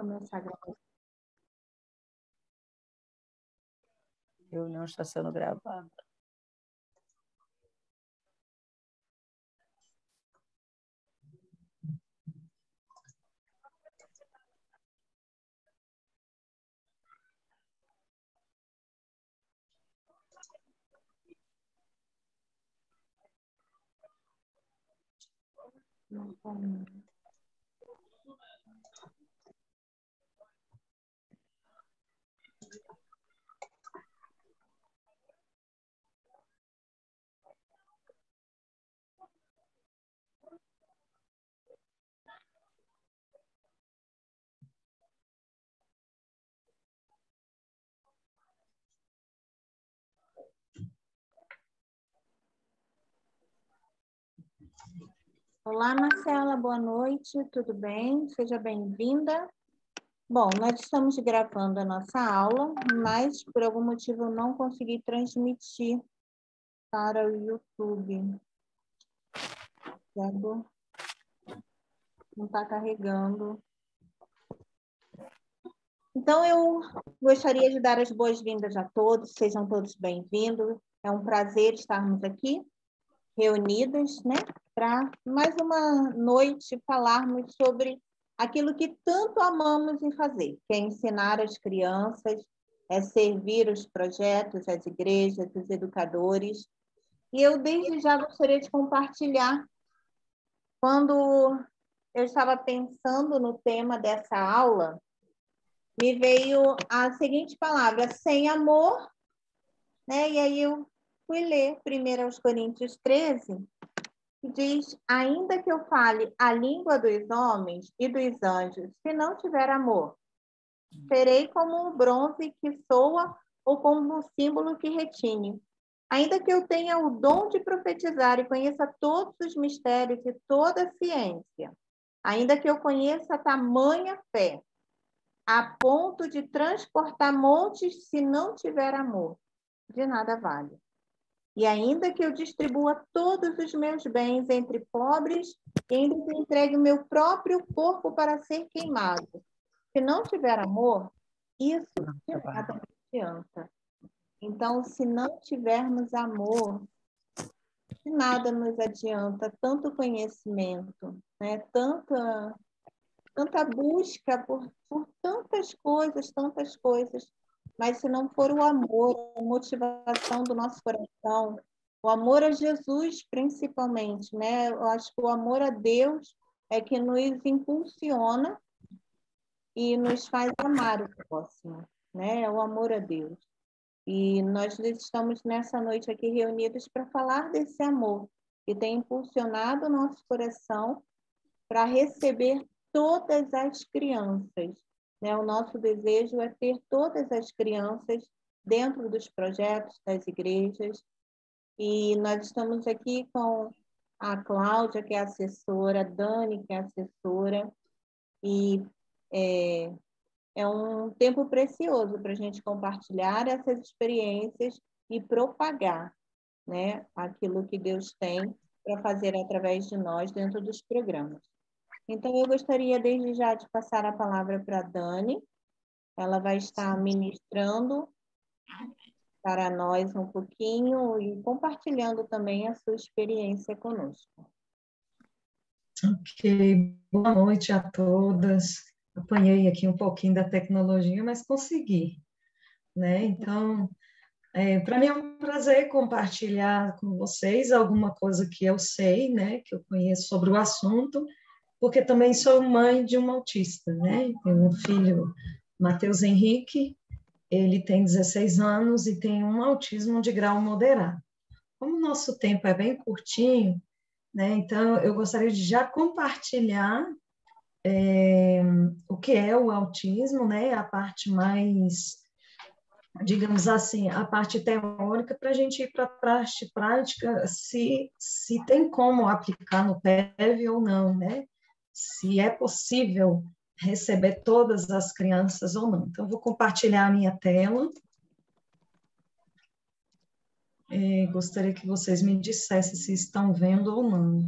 começar a gravar. Eu não está sendo gravada. Olá, Marcela, boa noite, tudo bem? Seja bem-vinda. Bom, nós estamos gravando a nossa aula, mas por algum motivo eu não consegui transmitir para o YouTube. Certo? Não está carregando. Então, eu gostaria de dar as boas-vindas a todos, sejam todos bem-vindos. É um prazer estarmos aqui, reunidas, né, para mais uma noite falarmos sobre aquilo que tanto amamos em fazer, que é ensinar as crianças, é servir os projetos, as igrejas, os educadores. E eu, desde já, gostaria de compartilhar, quando eu estava pensando no tema dessa aula, me veio a seguinte palavra, sem amor, né? E aí eu fui ler 1 Coríntios 13, que diz, ainda que eu fale a língua dos homens e dos anjos, se não tiver amor, serei como um bronze que soa ou como um símbolo que retine. Ainda que eu tenha o dom de profetizar e conheça todos os mistérios e toda a ciência, ainda que eu conheça tamanha fé, a ponto de transportar montes, se não tiver amor, de nada vale. E ainda que eu distribua todos os meus bens entre pobres, e ainda que entregue o meu próprio corpo para ser queimado, se não tiver amor, isso de nada me adianta. Então, se não tivermos amor, de nada nos adianta tanto conhecimento, né? Tanta busca por tantas coisas, mas se não for o amor, a motivação do nosso coração, o amor a Jesus, principalmente, né? Eu acho que o amor a Deus é que nos impulsiona e nos faz amar o próximo, né? É o amor a Deus. E nós estamos nessa noite aqui reunidos para falar desse amor que tem impulsionado o nosso coração para receber todas as crianças, né? O nosso desejo é ter todas as crianças dentro dos projetos das igrejas. E nós estamos aqui com a Cláudia, que é assessora, a Dani, que é assessora, e é um tempo precioso para a gente compartilhar essas experiências e propagar, né, aquilo que Deus tem para fazer através de nós dentro dos programas. Então, eu gostaria desde já de passar a palavra para a Dani. Ela vai estar ministrando para nós um pouquinho e compartilhando também a sua experiência conosco. Ok, boa noite a todas. Apanhei aqui um pouquinho da tecnologia, mas consegui, né? Então, para mim é um prazer compartilhar com vocês alguma coisa que eu sei, né? Que eu conheço sobre o assunto, porque também sou mãe de um autista, né? Tenho um filho, Matheus Henrique, ele tem 16 anos e tem um autismo de grau moderado. Como o nosso tempo é bem curtinho, né? Então, eu gostaria de já compartilhar o que é o autismo, né? A parte mais, digamos assim, a parte teórica, para a gente ir para a parte prática, se tem como aplicar no PEV ou não, né? Se é possível receber todas as crianças ou não. Então, eu vou compartilhar a minha tela. Gostaria que vocês me dissessem se estão vendo ou não.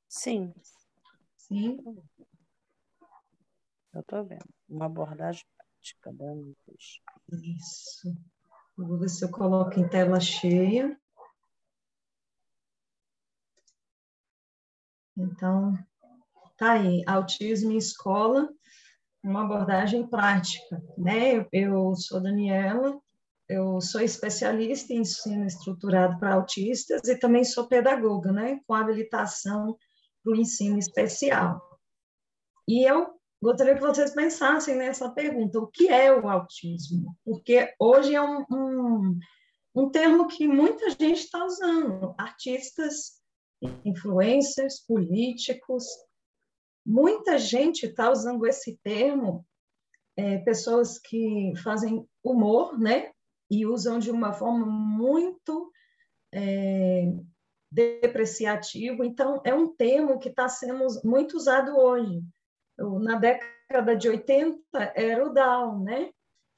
Sim. Sim? Eu estou vendo. Uma abordagem prática da luz. Isso. Eu vou ver se eu coloco em tela cheia. Então, tá aí, autismo em escola, uma abordagem prática, né? Eu sou Daniela, eu sou especialista em ensino estruturado para autistas e também sou pedagoga, né? Com habilitação para o ensino especial. E eu gostaria que vocês pensassem nessa pergunta: o que é o autismo? Porque hoje é um termo que muita gente está usando, artistas, influencers, políticos, muita gente está usando esse termo, pessoas que fazem humor, né? E usam de uma forma muito depreciativa. Então, é um termo que está sendo muito usado hoje. Na década de 80, era o Down, né?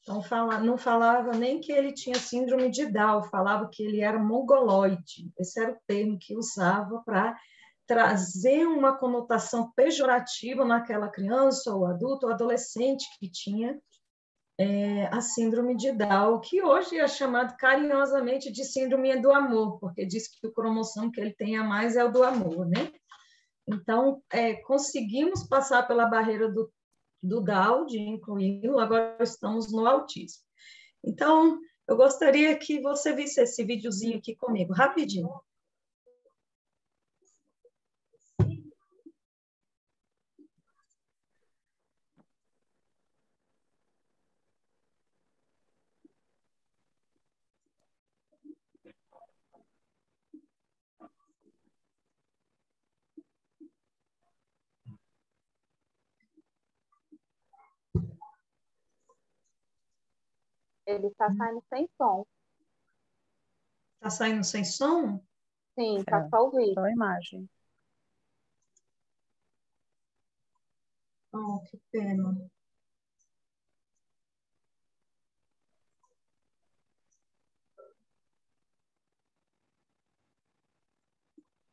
Então, não falava nem que ele tinha síndrome de Down, falava que ele era mongoloide. Esse era o termo que usava para trazer uma conotação pejorativa naquela criança, ou adulto, ou adolescente que tinha a síndrome de Down, que hoje é chamado carinhosamente de síndrome do amor, porque diz que o cromossomo que ele tem a mais é o do amor, né? Então, conseguimos passar pela barreira do Down, de incluí-lo, agora estamos no autismo. Então, eu gostaria que você visse esse videozinho aqui comigo, rapidinho. Ele está saindo sem som. Está saindo sem som? Sim, está só o vídeo. Só a imagem. Oh, que pena.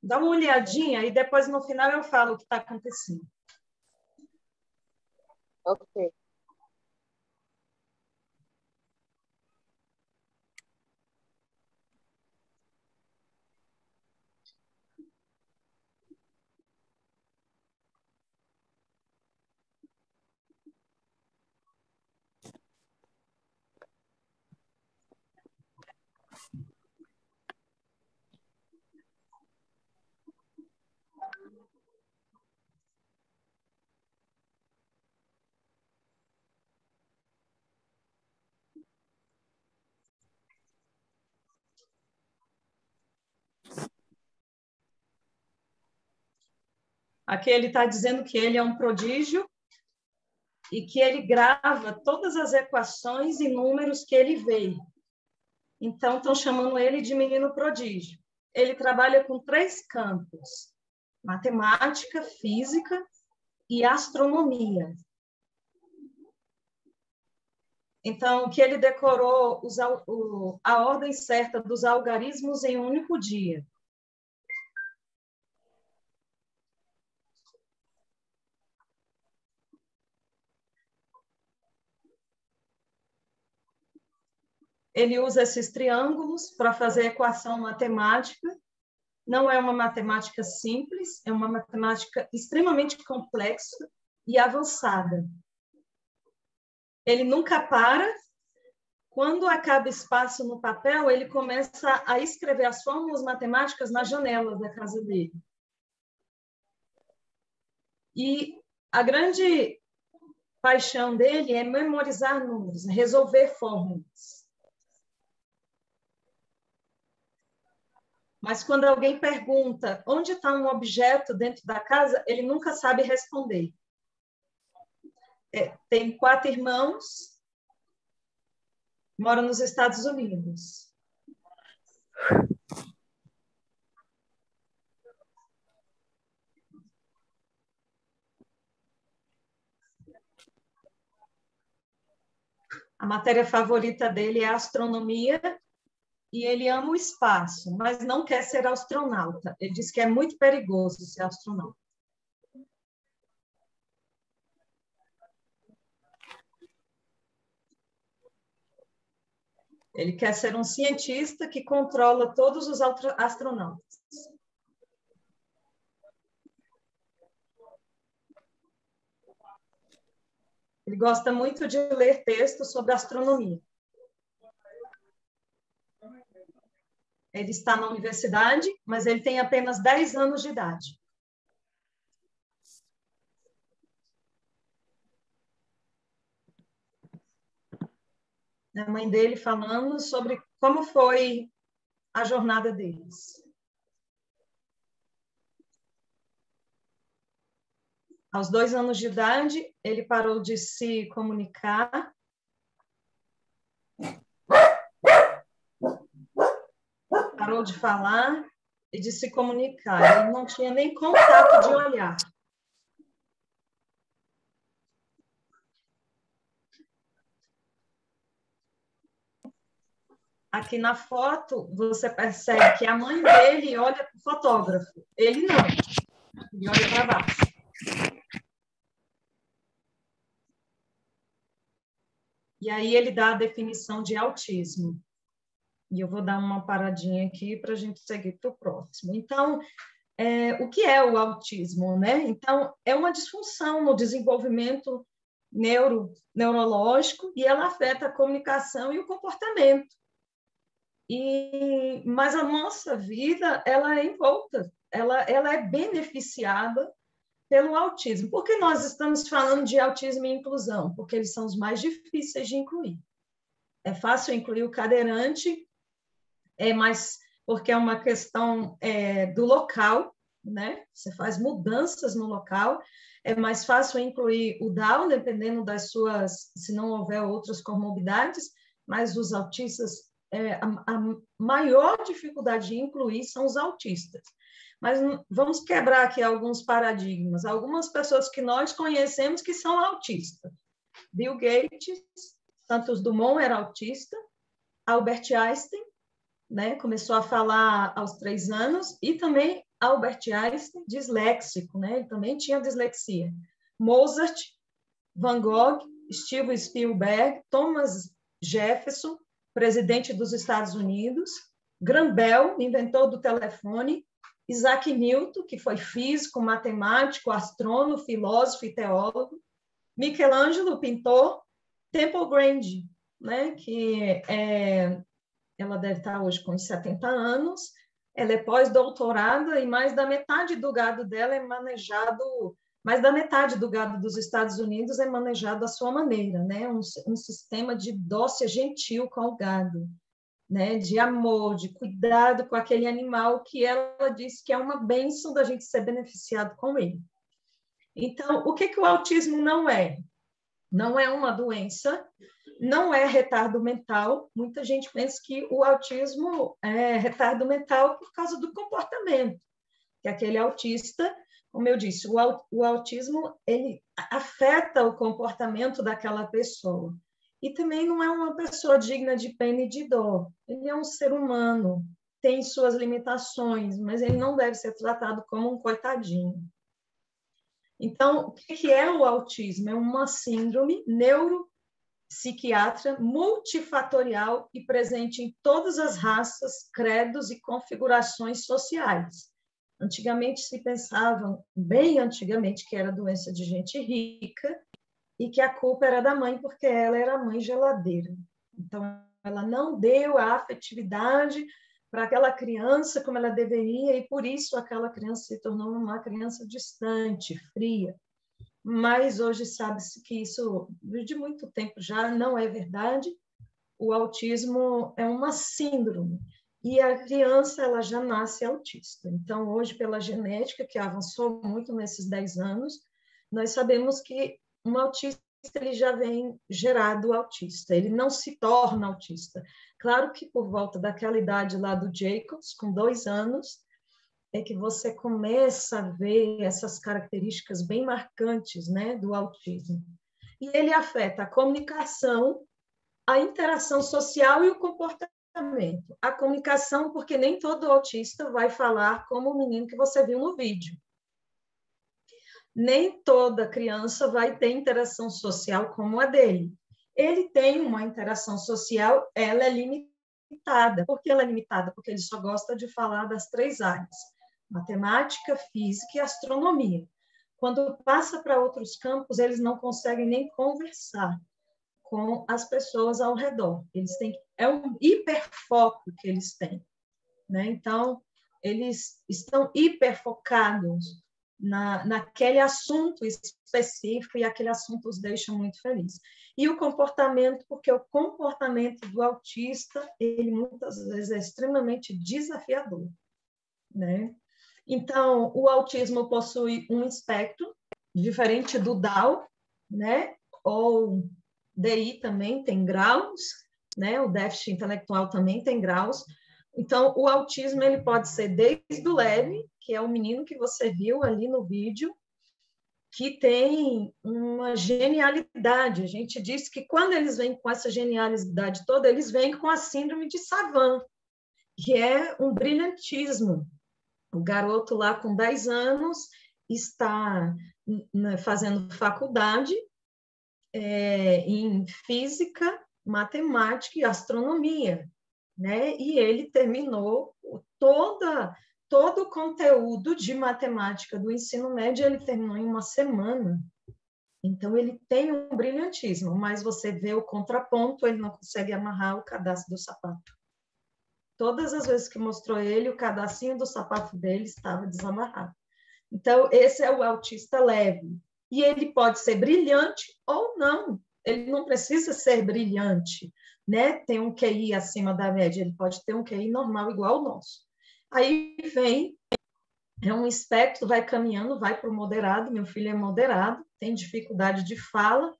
Dá uma olhadinha e depois no final eu falo o que está acontecendo. Ok. Aqui ele está dizendo que ele é um prodígio e que ele grava todas as equações e números que ele vê. Então, estão chamando ele de menino prodígio. Ele trabalha com 3 campos: matemática, física e astronomia. Então, que ele decorou a ordem certa dos algarismos em um único dia. Ele usa esses triângulos para fazer equação matemática. Não é uma matemática simples, é uma matemática extremamente complexa e avançada. Ele nunca para. Quando acaba espaço no papel, ele começa a escrever as fórmulas matemáticas nas janelas da casa dele. E a grande paixão dele é memorizar números, resolver fórmulas. Mas quando alguém pergunta onde está um objeto dentro da casa, ele nunca sabe responder. Tem 4 irmãos, mora nos Estados Unidos. A matéria favorita dele é a astronomia e ele ama o espaço, mas não quer ser astronauta. Ele diz que é muito perigoso ser astronauta. Ele quer ser um cientista que controla todos os astronautas. Ele gosta muito de ler textos sobre astronomia. Ele está na universidade, mas ele tem apenas 10 anos de idade. A mãe dele falando sobre como foi a jornada deles. Aos 2 anos de idade, ele parou de se comunicar. Parou de falar e de se comunicar. Ele não tinha nem contato de olhar. Aqui na foto, você percebe que a mãe dele olha para o fotógrafo. Ele não. Ele olha para baixo. E aí ele dá a definição de autismo. E eu vou dar uma paradinha aqui para a gente seguir para o próximo. Então, o que é o autismo, né? Então, é uma disfunção no desenvolvimento neurológico e ela afeta a comunicação e o comportamento. Mas a nossa vida, ela é envolta, ela é beneficiada pelo autismo. Por que nós estamos falando de autismo e inclusão? Porque eles são os mais difíceis de incluir. É fácil incluir o cadeirante, mas porque é uma questão do local, né? Você faz mudanças no local, é mais fácil incluir o Down, dependendo das suas, se não houver outras comorbidades, mas os autistas, a maior dificuldade de incluir são os autistas. Mas vamos quebrar aqui alguns paradigmas. Algumas pessoas que nós conhecemos que são autistas. Bill Gates, Santos Dumont era autista, Albert Einstein, né, começou a falar aos 3 anos, e também Albert Einstein, disléxico, né, ele também tinha dislexia. Mozart, Van Gogh, Steven Spielberg, Thomas Jefferson, presidente dos Estados Unidos, Graham Bell, inventor do telefone, Isaac Newton, que foi físico, matemático, astrônomo, filósofo e teólogo, Michelangelo, pintor, Temple Grandin, né, que ela deve estar hoje com 70 anos, ela é pós-doutorada e mais da metade do gado dela é manejado, mais da metade do gado dos Estados Unidos é manejado à sua maneira, né? Um sistema de dócil gentil com o gado, né? De amor, de cuidado com aquele animal que ela diz que é uma bênção da gente ser beneficiado com ele. Então, o que o autismo não é? Não é uma doença, não é retardo mental. Muita gente pensa que o autismo é retardo mental por causa do comportamento, que aquele autista, como eu disse, o autismo ele afeta o comportamento daquela pessoa. E também não é uma pessoa digna de pena e de dó. Ele é um ser humano, tem suas limitações, mas ele não deve ser tratado como um coitadinho. Então, o que é o autismo? É uma síndrome neuropsiquiátrica multifatorial e presente em todas as raças, credos e configurações sociais. Antigamente se pensava, bem antigamente, que era doença de gente rica e que a culpa era da mãe, porque ela era a mãe geladeira. Então, ela não deu a afetividade para aquela criança como ela deveria, e por isso aquela criança se tornou uma criança distante, fria. Mas hoje sabe-se que isso, de muito tempo já, não é verdade. O autismo é uma síndrome, e a criança ela já nasce autista. Então, hoje, pela genética, que avançou muito nesses 10 anos, nós sabemos que um autista ele já vem gerado autista, ele não se torna autista. Claro que por volta daquela idade lá do Jacobs, com 2 anos, é que você começa a ver essas características bem marcantes, né, do autismo. E ele afeta a comunicação, a interação social e o comportamento. A comunicação, porque nem todo autista vai falar como o menino que você viu no vídeo. Nem toda criança vai ter interação social como a dele. ele tem uma interação social, ela é limitada. Por que ela é limitada? Porque ele só gosta de falar das 3 áreas: matemática, física e astronomia. Quando passa para outros campos, eles não conseguem nem conversar com as pessoas ao redor. Eles têm, é um hiperfoco que eles têm, né? Então, eles estão hiperfocados naquele assunto específico e aquele assunto os deixa muito felizes. E o comportamento, porque o comportamento do autista, ele muitas vezes é extremamente desafiador, né? Então, o autismo possui um espectro diferente do Down, né? Ou DI também tem graus, né? O déficit intelectual também tem graus. Então, o autismo ele pode ser desde o leve, que é o menino que você viu ali no vídeo, que tem uma genialidade. A gente diz que quando eles vêm com essa genialidade toda, eles vêm com a síndrome de Savant, que é um brilhantismo. O garoto lá com 10 anos está fazendo faculdade em física, matemática e astronomia, né? E ele terminou todo o conteúdo de matemática do ensino médio, ele terminou em uma semana. Então, ele tem um brilhantismo, mas você vê o contraponto, ele não consegue amarrar o cadastro do sapato. Todas as vezes que mostrou ele, o cadastrinho do sapato dele estava desamarrado. Então, esse é o autista leve. E ele pode ser brilhante ou não. Ele não precisa ser brilhante, né? Tem um QI acima da média, ele pode ter um QI normal igual ao nosso. Aí vem, é um espectro, vai caminhando, vai para o moderado. Meu filho é moderado, tem dificuldade de fala,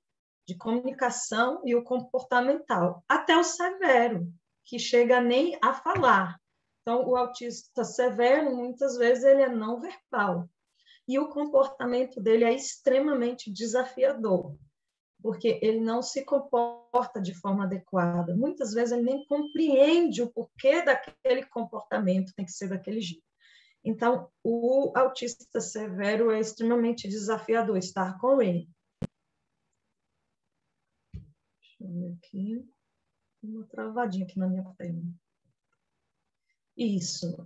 de comunicação e o comportamental, até o severo, que chega nem a falar. Então, o autista severo, muitas vezes, ele é não verbal. E o comportamento dele é extremamente desafiador, porque ele não se comporta de forma adequada. Muitas vezes, ele nem compreende o porquê daquele comportamento tem que ser daquele jeito. Então, o autista severo é extremamente desafiador estar com ele. Deixa eu ver aqui. Uma travadinha aqui na minha tela. Isso.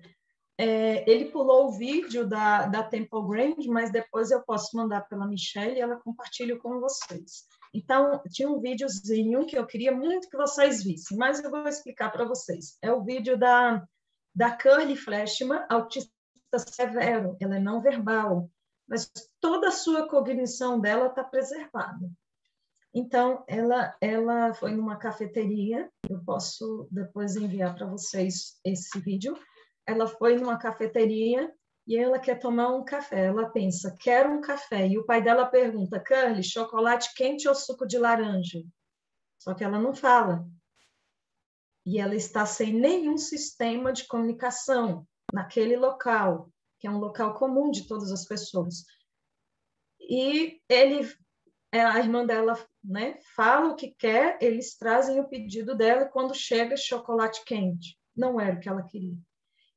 Ele pulou o vídeo da Temple Grand, mas depois eu posso mandar pela Michelle e ela compartilha com vocês. Então, tinha um videozinho que eu queria muito que vocês vissem, mas eu vou explicar para vocês. É o vídeo da Curly Fleshman, autista severo. Ela é não verbal, mas toda a sua cognição dela está preservada. Então, ela foi numa cafeteria, eu posso depois enviar para vocês esse vídeo. Ela foi numa cafeteria e ela quer tomar um café. Ela pensa, quero um café. E o pai dela pergunta, Curly, chocolate quente ou suco de laranja? Só que ela não fala. E ela está sem nenhum sistema de comunicação naquele local, que é um local comum de todas as pessoas. E a irmã dela, né, fala o que quer, eles trazem o pedido dela e quando chega chocolate quente. Não era o que ela queria.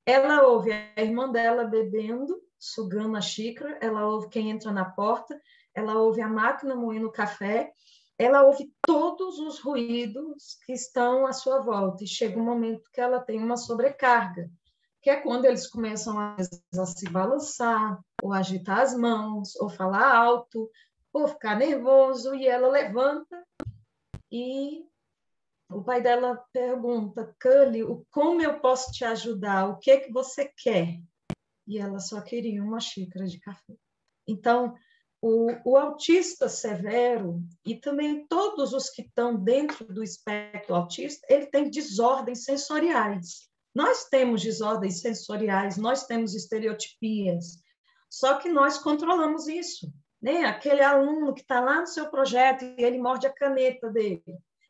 Ela ouve a irmã dela bebendo, sugando a xícara, ela ouve quem entra na porta, ela ouve a máquina moendo café, ela ouve todos os ruídos que estão à sua volta. E chega um momento que ela tem uma sobrecarga, que é quando eles começam a se balançar, ou agitar as mãos, ou falar alto, ou ficar nervoso, e ela levanta e o pai dela pergunta, Curly, como eu posso te ajudar? O que é que você quer? E ela só queria uma xícara de café. Então, o autista severo e também todos os que estão dentro do espectro autista, ele tem desordens sensoriais. Nós temos desordens sensoriais, nós temos estereotipias, só que nós controlamos isso, né? Aquele aluno que está lá no seu projeto e ele morde a caneta dele.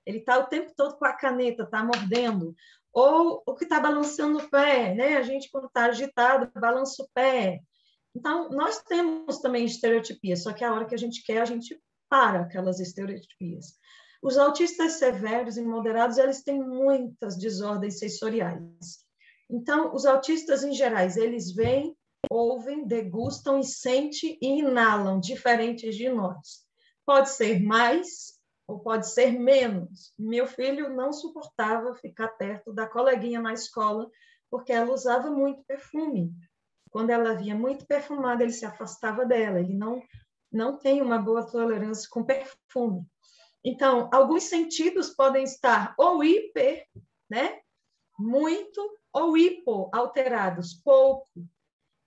Ele está o tempo todo com a caneta, está mordendo. Ou o que está balançando o pé, né? A gente, quando está agitado, balança o pé. Então, nós temos também estereotipias, só que a hora que a gente quer, a gente para aquelas estereotipias. Os autistas severos e moderados, eles têm muitas desordens sensoriais. Então, os autistas, em geral, eles veem, ouvem, degustam e sentem e inalam, diferentes de nós. Pode ser mais ou pode ser menos. Meu filho não suportava ficar perto da coleguinha na escola, porque ela usava muito perfume. Quando ela vinha muito perfumada, ele se afastava dela. Ele não tem uma boa tolerância com perfume. Então, alguns sentidos podem estar ou hiper, né? Muito, ou hipo, alterados, pouco.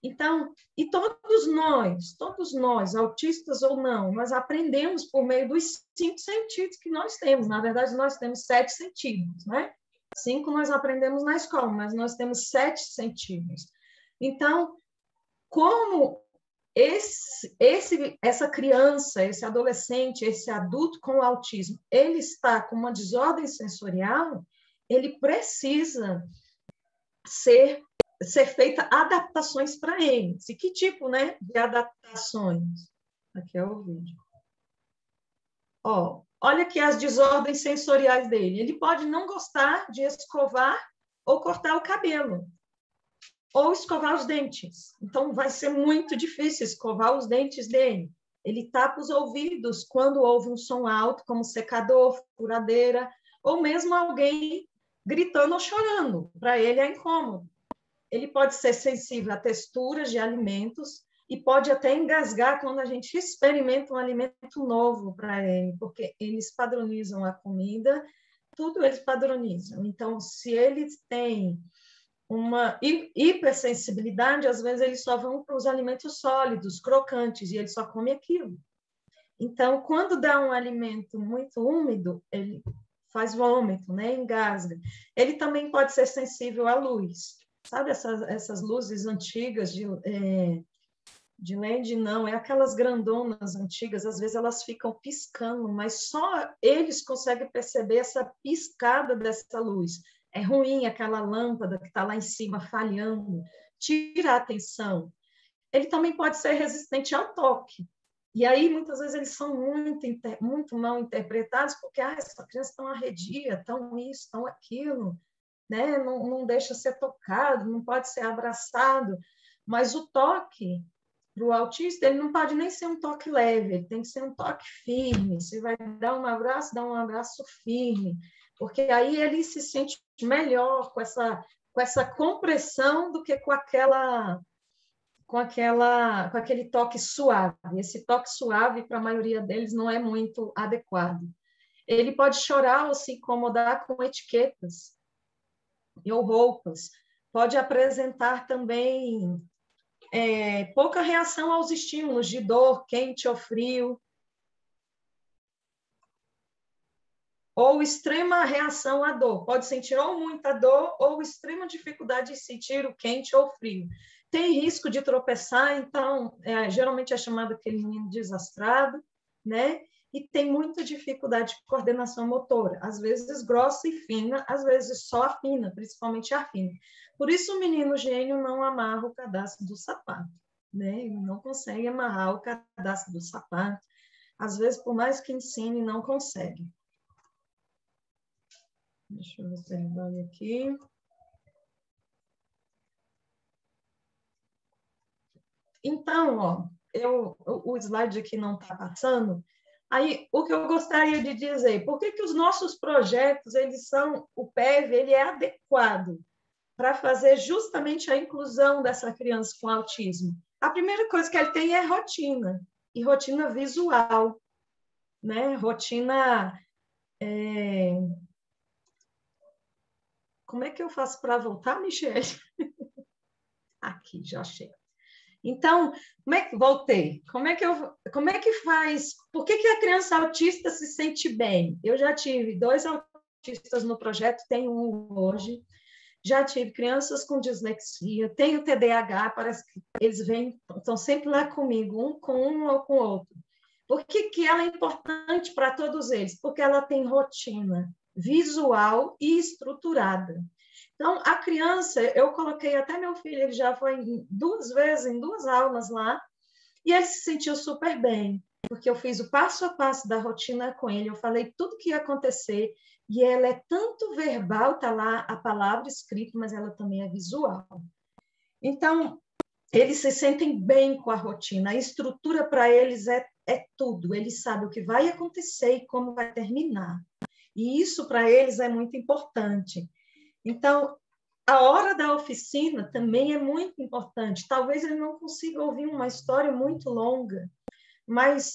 Então, e todos nós, autistas ou não, nós aprendemos por meio dos 5 sentidos que nós temos. Na verdade, nós temos 7 sentidos, né? 5 nós aprendemos na escola, mas nós temos 7 sentidos. Então, como essa criança, esse adolescente, esse adulto com autismo, ele está com uma desordem sensorial, ele precisa ser feita adaptações para ele. E que tipo, né, de adaptações? Aqui é o vídeo. Olha aqui as desordens sensoriais dele. Ele pode não gostar de escovar ou cortar o cabelo, ou escovar os dentes. Então, vai ser muito difícil escovar os dentes dele. Ele tapa os ouvidos quando ouve um som alto, como secador, furadeira, ou mesmo alguém gritando ou chorando. Para ele é incômodo. Ele pode ser sensível a texturas de alimentos e pode até engasgar quando a gente experimenta um alimento novo para ele, porque eles padronizam a comida, tudo eles padronizam. Então, se eles têm uma hipersensibilidade, às vezes eles só vão para os alimentos sólidos, crocantes, e ele só come aquilo. Então, quando dá um alimento muito úmido, ele faz vômito, né? Engasga. Ele também pode ser sensível à luz. Sabe essas luzes antigas de LED? Não, é aquelas grandonas antigas, às vezes elas ficam piscando, mas só eles conseguem perceber essa piscada dessa luz. É ruim aquela lâmpada que está lá em cima falhando, tira a atenção. Ele também pode ser resistente ao toque. E aí, muitas vezes, eles são muito mal interpretados, porque essa criança tão arredia, tão isso, tão aquilo, né? Não deixa ser tocado, não pode ser abraçado. Mas o toque, para o autista, ele não pode nem ser um toque leve, ele tem que ser um toque firme. Se vai dar um abraço, dá um abraço firme, porque aí ele se sente melhor com essa compressão do que com aquele toque suave. Esse toque suave, para a maioria deles, não é muito adequado. Ele pode chorar ou se incomodar com etiquetas ou roupas. Pode apresentar também pouca reação aos estímulos de dor, quente ou frio, ou extrema reação à dor. Pode sentir ou muita dor ou extrema dificuldade de sentir o quente ou o frio. Tem risco de tropeçar, então, geralmente é chamado aquele menino desastrado, né? E tem muita dificuldade de coordenação motora, às vezes grossa e fina, às vezes só a fina, principalmente a fina. Por isso o menino gênio não amarra o cadastro do sapato, né? Ele não consegue amarrar o cadastro do sapato. Às vezes, por mais que ensine, não consegue. Deixa eu ver se ele vai aqui. Então, o slide aqui não está passando. Aí, o que eu gostaria de dizer, por que os nossos projetos, o PEV, ele é adequado para fazer justamente a inclusão dessa criança com autismo? A primeira coisa que ele tem é rotina, e rotina visual, né? Rotina... Como é que eu faço para voltar, Michele? Aqui, já chego. Então, voltei. Como é que faz? Por que a criança autista se sente bem? Eu já tive 2 autistas no projeto, tenho um hoje. Já tive crianças com dislexia, tenho TDAH, parece que eles estão sempre lá comigo, um com um ou com o outro. Por que ela é importante para todos eles? Porque ela tem rotina visual e estruturada. Então, a criança, eu coloquei até meu filho, ele já foi 2 vezes, em 2 aulas lá, e ele se sentiu super bem, porque eu fiz o passo a passo da rotina com ele, eu falei tudo que ia acontecer, e ela é tanto verbal, está lá a palavra escrita, mas ela também é visual. Então, eles se sentem bem com a rotina, a estrutura para eles é é tudo. Ele sabe o que vai acontecer e como vai terminar. E isso, para eles, é muito importante. Então, a hora da oficina também é muito importante. Talvez ele não consiga ouvir uma história muito longa, mas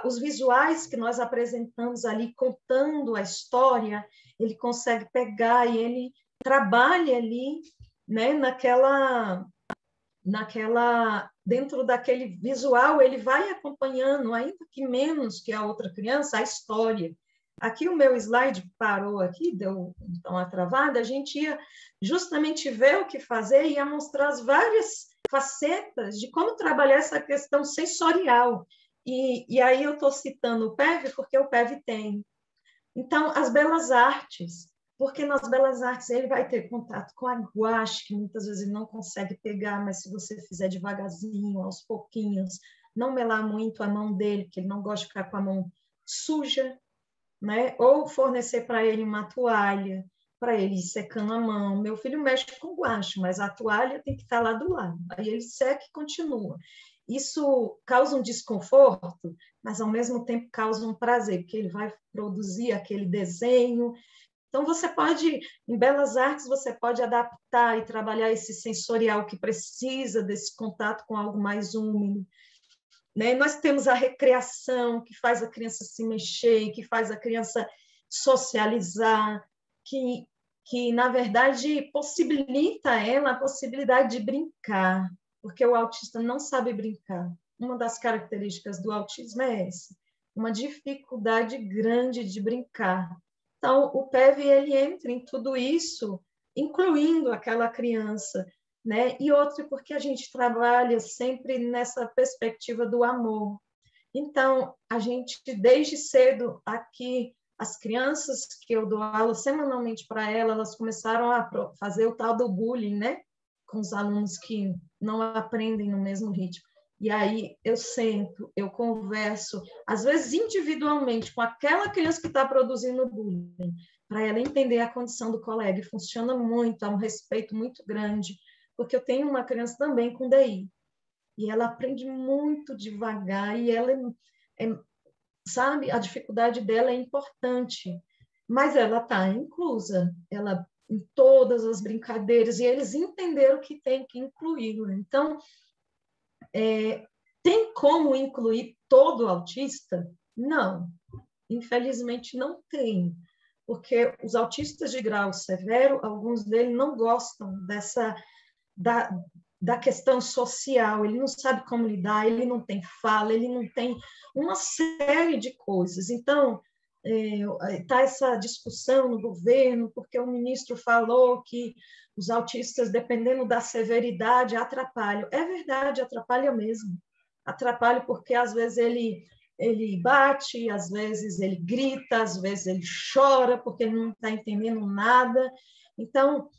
os visuais que nós apresentamos ali, contando a história, ele consegue pegar e ele trabalha ali, né, dentro daquele visual, ele vai acompanhando, ainda que menos que a outra criança, a história. Aqui o meu slide parou aqui, deu então uma travada, a gente ia justamente ver o que fazer e ia mostrar as várias facetas de como trabalhar essa questão sensorial. E aí eu estou citando o PEV, porque o PEV tem. Então, as belas artes, porque nas belas artes ele vai ter contato com a guache, que muitas vezes ele não consegue pegar, mas se você fizer devagarzinho, aos pouquinhos, não melar muito a mão dele, porque ele não gosta de ficar com a mão suja, né? Ou fornecer para ele uma toalha, para ele ir secando a mão. Meu filho mexe com guache, mas a toalha tem que estar lá do lado. Aí ele seca e continua. Isso causa um desconforto, mas ao mesmo tempo causa um prazer, porque ele vai produzir aquele desenho. Então, você pode, em Belas Artes, você pode adaptar e trabalhar esse sensorial que precisa desse contato com algo mais úmido. Né? Nós temos a recreação, que faz a criança se mexer, que faz a criança socializar, que na verdade, possibilita ela a possibilidade de brincar, porque o autista não sabe brincar. Uma das características do autismo é essa, uma dificuldade grande de brincar. Então, o PEV ele entra em tudo isso, incluindo aquela criança, né? E outra, porque a gente trabalha sempre nessa perspectiva do amor. Então, a gente, desde cedo, aqui, as crianças que eu dou aula semanalmente para elas, elas começaram a fazer o tal do bullying, né? Com os alunos que não aprendem no mesmo ritmo. E aí eu sento, eu converso, às vezes individualmente, com aquela criança que está produzindo bullying, para ela entender a condição do colega. E funciona muito, há um respeito muito grande, porque eu tenho uma criança também com DI, e ela aprende muito devagar, e ela sabe, a dificuldade dela é importante, mas ela está inclusa, ela em todas as brincadeiras, e eles entenderam que tem que incluí-la. Então, tem como incluir todo autista? Não, infelizmente não tem, porque os autistas de grau severo, alguns deles não gostam da questão social, ele não sabe como lidar, ele não tem fala, ele não tem uma série de coisas. Então, está essa discussão no governo, porque o ministro falou que os autistas, dependendo da severidade, atrapalham. É verdade, atrapalha mesmo. Atrapalha porque, às vezes, ele bate, às vezes ele grita, às vezes ele chora porque ele não está entendendo nada. Então,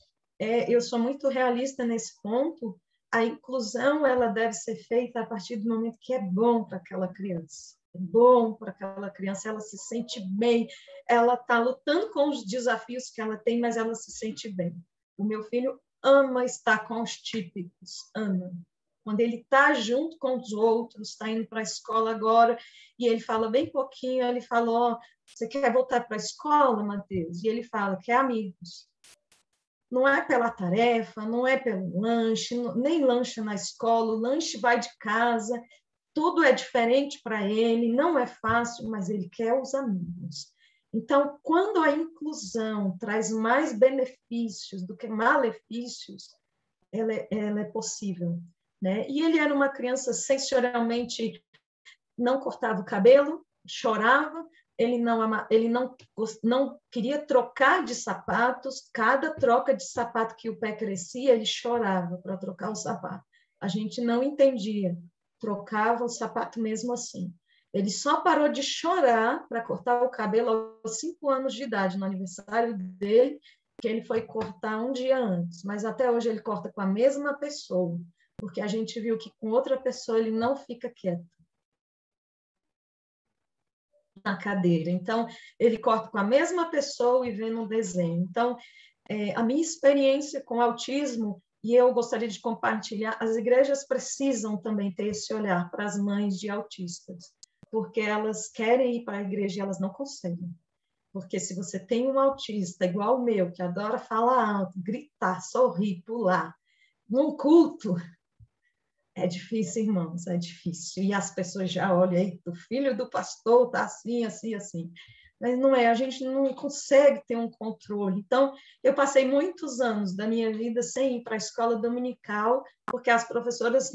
eu sou muito realista nesse ponto. A inclusão ela deve ser feita a partir do momento que é bom para aquela criança. É bom para aquela criança, ela se sente bem, ela está lutando com os desafios que ela tem, mas ela se sente bem. O meu filho ama estar com os típicos, ama. Quando ele está junto com os outros, está indo para a escola agora, e ele fala bem pouquinho, ele falou, você quer voltar para a escola, Matheus? E ele fala, quer amigos. Não é pela tarefa, não é pelo lanche, nem lanche na escola, o lanche vai de casa, tudo é diferente para ele, não é fácil, mas ele quer os amigos. Então, quando a inclusão traz mais benefícios do que malefícios, ela é possível. Né? E ele era uma criança sensorialmente, não cortava o cabelo, chorava, ele não queria trocar de sapatos, cada troca de sapato que o pé crescia, ele chorava para trocar o sapato. A gente não entendia, trocava o sapato mesmo assim. Ele só parou de chorar para cortar o cabelo aos 5 anos de idade, no aniversário dele, que ele foi cortar um dia antes, mas até hoje ele corta com a mesma pessoa, porque a gente viu que com outra pessoa ele não fica quieto na cadeira. Então, ele corta com a mesma pessoa e vê no desenho. Então, a minha experiência com autismo, e eu gostaria de compartilhar, as igrejas precisam também ter esse olhar para as mães de autistas, porque elas querem ir para a igreja e elas não conseguem. Porque se você tem um autista igual o meu, que adora falar alto, gritar, sorrir, pular, num culto, é difícil, irmãos, é difícil. E as pessoas já olham aí, o filho do pastor está assim, assim, assim. Mas não é, a gente não consegue ter um controle. Então, eu passei muitos anos da minha vida sem ir para a escola dominical, porque as professoras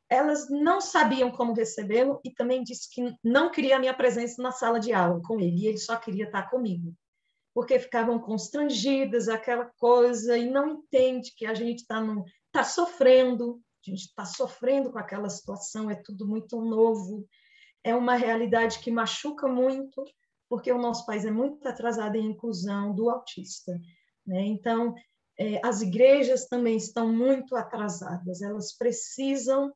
elas não sabiam como recebê-lo e também disse que não queria a minha presença na sala de aula com ele, e ele só queria estar comigo, porque ficavam constrangidas, aquela coisa, e não entende que a gente está sofrendo, a gente está sofrendo com aquela situação, é tudo muito novo, é uma realidade que machuca muito, porque o nosso país é muito atrasado em inclusão do autista, né? Então, as igrejas também estão muito atrasadas, elas precisam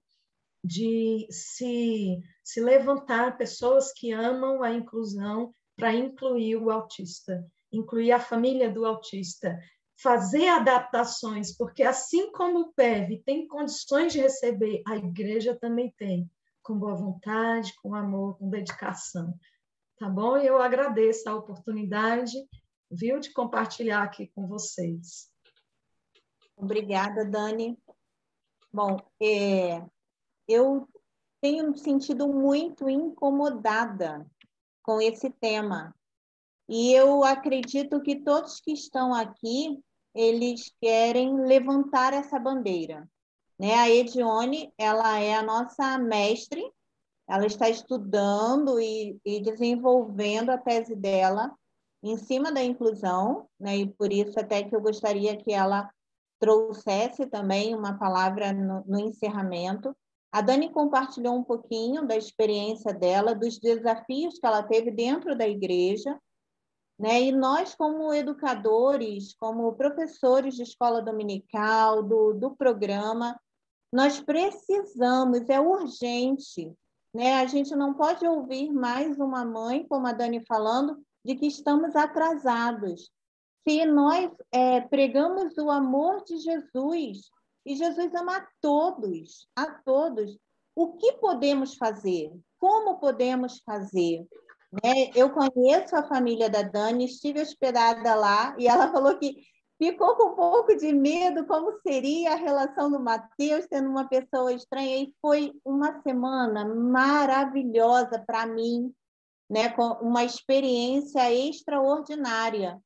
de se levantar pessoas que amam a inclusão para incluir o autista, incluir a família do autista, fazer adaptações, porque assim como o PEV tem condições de receber, a igreja também tem, com boa vontade, com amor, com dedicação. Tá bom? E eu agradeço a oportunidade, viu, de compartilhar aqui com vocês. Obrigada, Dani. Bom, eu tenho me sentido muito incomodada com esse tema. E eu acredito que todos que estão aqui, eles querem levantar essa bandeira, né? A Edione, ela é a nossa mestre, ela está estudando e desenvolvendo a tese dela em cima da inclusão, né? E por isso até que eu gostaria que ela trouxesse também uma palavra no encerramento. A Dani compartilhou um pouquinho da experiência dela, dos desafios que ela teve dentro da igreja, né? E nós, como educadores, como professores de escola dominical, do programa, nós precisamos, é urgente, né? A gente não pode ouvir mais uma mãe, como a Dani falando, de que estamos atrasados. Se nós pregamos o amor de Jesus, e Jesus ama a todos, o que podemos fazer? Como podemos fazer? Né? Eu conheço a família da Dani, estive hospedada lá, e ela falou que ficou com um pouco de medo como seria a relação do Mateus sendo uma pessoa estranha, e foi uma semana maravilhosa para mim, né? Com uma experiência extraordinária.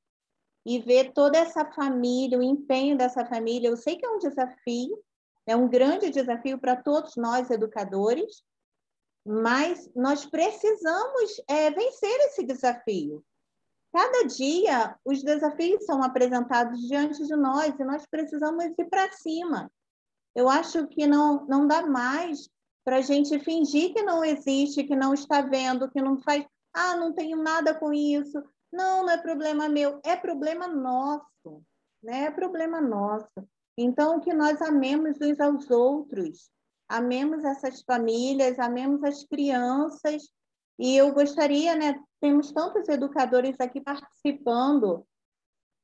E ver toda essa família, o empenho dessa família, eu sei que é um desafio, é um grande desafio para todos nós educadores, mas nós precisamos vencer esse desafio. Cada dia, os desafios são apresentados diante de nós e nós precisamos ir para cima. Eu acho que não dá mais para a gente fingir que não existe, que não está vendo, que não faz... Ah, não tenho nada com isso. Não é problema meu, é problema nosso. Né? É problema nosso. Então, que nós amemos uns aos outros, amemos essas famílias, amemos as crianças. E eu gostaria, né? Temos tantos educadores aqui participando,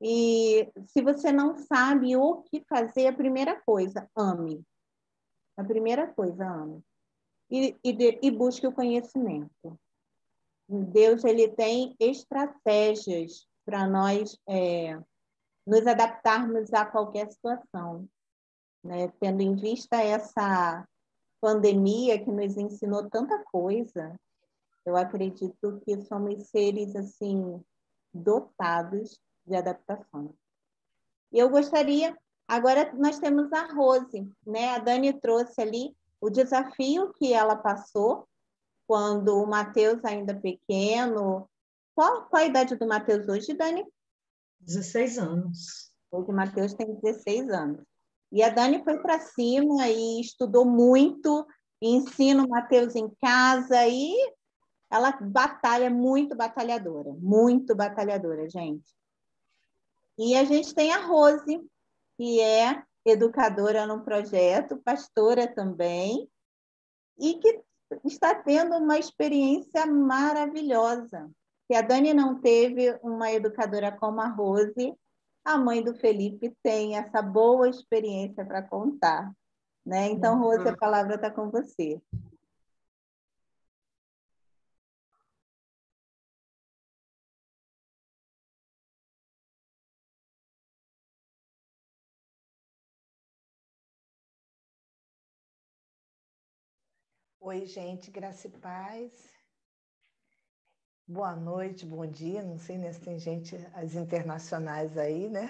e se você não sabe o que fazer, a primeira coisa, ame. A primeira coisa, ame. E busque o conhecimento. Deus, ele tem estratégias para nós nos adaptarmos a qualquer situação, né? Tendo em vista essa pandemia que nos ensinou tanta coisa, eu acredito que somos seres assim dotados de adaptação. E eu gostaria, agora nós temos a Rose, né? A Dani trouxe ali o desafio que ela passou quando o Mateus ainda pequeno. Qual a idade do Mateus hoje, Dani? 16 anos. Hoje o Mateus tem 16 anos. E a Dani foi para cima e estudou muito, e ensina o Mateus em casa, e ela batalha, muito batalhadora, gente. E a gente tem a Rose, que é educadora no projeto, pastora também, e que está tendo uma experiência maravilhosa. Se a Dani não teve uma educadora como a Rose, a mãe do Felipe tem essa boa experiência para contar. Né? Então, Rose, a palavra está com você. Oi, gente, graça e paz. Boa noite, bom dia. Não sei, né, se tem gente, as internacionais aí, né?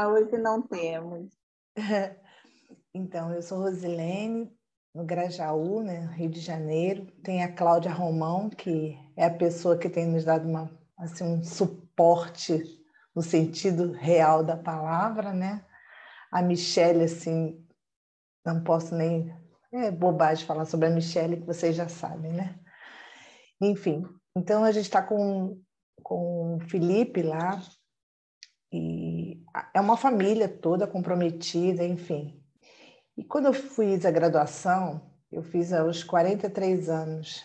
Hoje não temos. Então, eu sou Rosilene, no Grajaú, né, Rio de Janeiro. Tem a Cláudia Romão, que é a pessoa que tem nos dado assim, um suporte no sentido real da palavra, né? A Michele, assim, não posso nem... É bobagem falar sobre a Michele, que vocês já sabem, né? Enfim, então a gente está com o Felipe lá, e é uma família toda comprometida, enfim. E quando eu fiz a graduação, eu fiz aos 43 anos,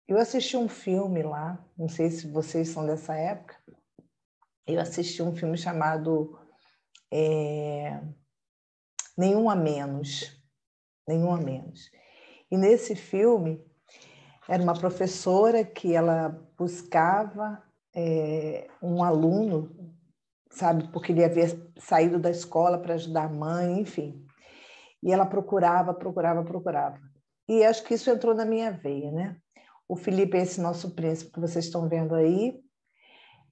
eu assisti um filme lá, não sei se vocês são dessa época, eu assisti um filme chamado Nenhum a Menos, Nenhum a Menos. E nesse filme, era uma professora que ela buscava um aluno, sabe, porque ele havia saído da escola para ajudar a mãe, enfim. E ela procurava. E acho que isso entrou na minha veia, né? O Felipe é esse nosso príncipe que vocês estão vendo aí.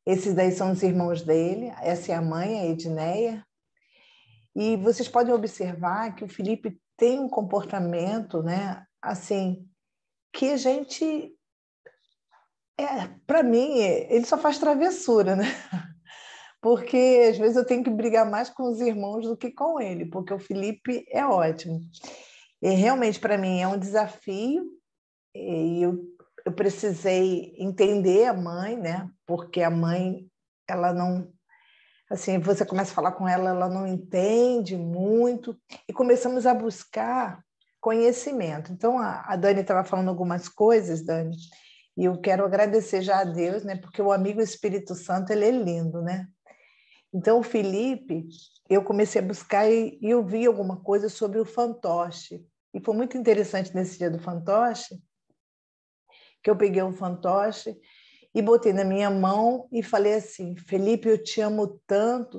Esses daí são os irmãos dele. Essa é a mãe, a Edneia. E vocês podem observar que o Felipe tem um comportamento, né? Assim, que a gente... para mim, ele só faz travessura, né? Porque às vezes eu tenho que brigar mais com os irmãos do que com ele, porque o Felipe é ótimo. E realmente, para mim, é um desafio, e eu precisei entender a mãe, né? Porque a mãe, ela não... Assim, você começa a falar com ela, ela não entende muito, e começamos a buscar conhecimento. Então, a Dani estava falando algumas coisas, Dani, e eu quero agradecer já a Deus, né? Porque o amigo Espírito Santo, ele é lindo, né? Então, o Felipe, eu comecei a buscar e eu vi alguma coisa sobre o fantoche. E foi muito interessante nesse dia do fantoche, que eu peguei um fantoche e botei na minha mão e falei assim, Felipe, eu te amo tanto.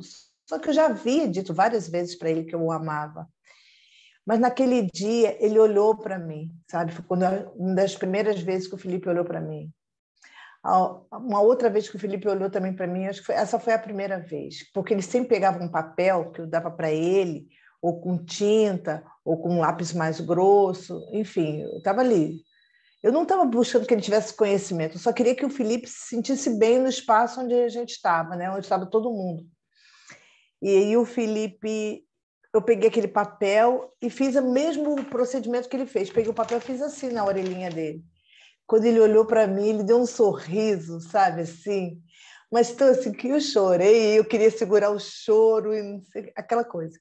Só que eu já havia dito várias vezes para ele que eu o amava. Mas naquele dia ele olhou para mim, sabe? Foi uma das primeiras vezes que o Felipe olhou para mim. Uma outra vez que o Felipe olhou também para mim, acho que essa foi a primeira vez, porque ele sempre pegava um papel que eu dava para ele, ou com tinta, ou com um lápis mais grosso, enfim, eu estava ali. Eu não estava buscando que ele tivesse conhecimento, eu só queria que o Felipe se sentisse bem no espaço onde a gente estava, né? Onde estava todo mundo. E aí o Felipe, eu peguei aquele papel e fiz o mesmo procedimento que ele fez. Peguei o papel e fiz assim na orelhinha dele. Quando ele olhou para mim, ele deu um sorriso, sabe, assim. Mas então, assim, que eu chorei, eu queria segurar o choro, e não sei, aquela coisa.